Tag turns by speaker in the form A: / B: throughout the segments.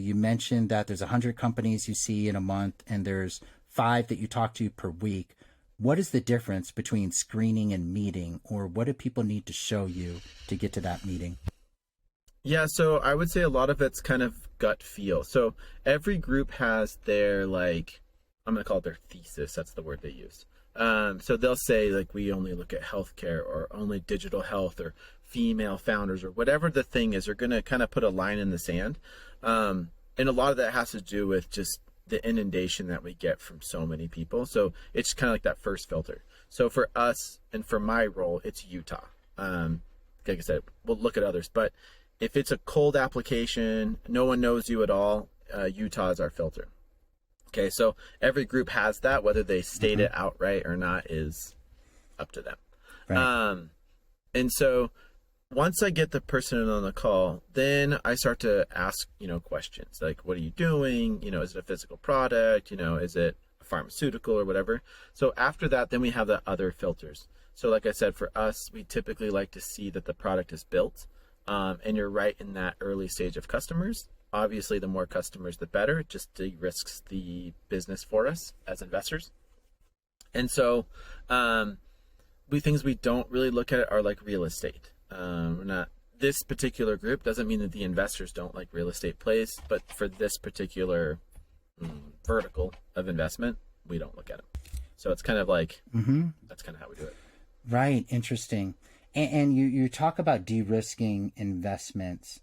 A: you mentioned that there's 100 companies you see in a month and there's 5 that you talk to per week. What is the difference between screening and meeting, or what do people need to show you to get to that meeting?
B: Yeah, so I would say a lot of it's kind of gut feel. So every group has their, like, I'm going to call it their thesis. That's the word they use. So they'll say, like, we only look at healthcare or only digital health or female founders or whatever the thing is. They're going to kind of put a line in the sand. And a lot of that has to do with just the inundation that we get from so many people. So it's kind of like that first filter. So for us and for my role, it's Utah. Like I said, we'll look at others, but if it's a cold application, no one knows you at all, Utah is our filter. Okay, so every group has that. Whether they state it outright or not is up to them.
A: Right.
B: And so once I get the person on the call, then I start to ask, questions like, what are you doing? Is it a physical product? Is it a pharmaceutical or whatever? So after that, then we have the other filters. So like I said, for us, we typically like to see that the product is built. And you're right in that early stage of customers. Obviously, the more customers, the better. It just de-risks the business for us as investors. And so things we don't really look at are like real estate. We're not, this particular group doesn't mean that the investors don't like real estate plays, but for this particular vertical of investment, we don't look at them. So it's kind of like, that's kind of how we do it.
A: Right. Interesting. And you talk about de-risking investments,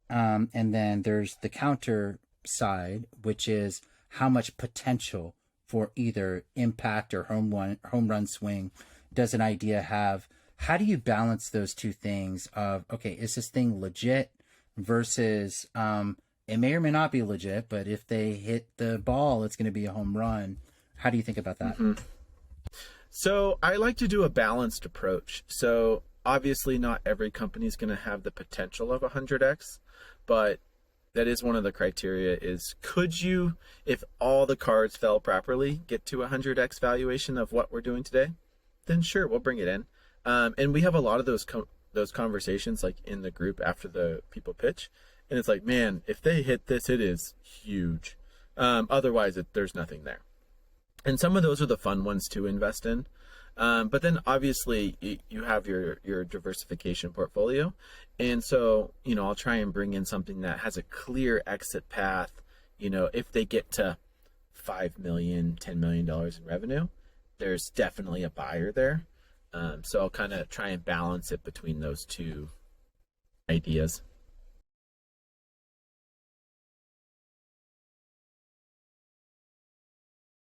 A: and then there's the counter side, which is how much potential for either impact or home run swing does an idea have? How do you balance those two things of, okay, is this thing legit versus it may or may not be legit, but if they hit the ball, it's going to be a home run. How do you think about that?
B: So I like to do a balanced approach. So obviously not every company is going to have the potential of 100x, but that is one of the criteria is, could you, if all the cards fell properly, get to 100x valuation of what we're doing today? Then sure, we'll bring it in. And we have a lot of those conversations like in the group after the people pitch. And it's like, man, if they hit this, it is huge. Otherwise, there's nothing there. And some of those are the fun ones to invest in. But then obviously you have your diversification portfolio. And so, I'll try and bring in something that has a clear exit path. If they get to $5 million, $10 million in revenue, there's definitely a buyer there. So I'll kind of try and balance it between those two ideas.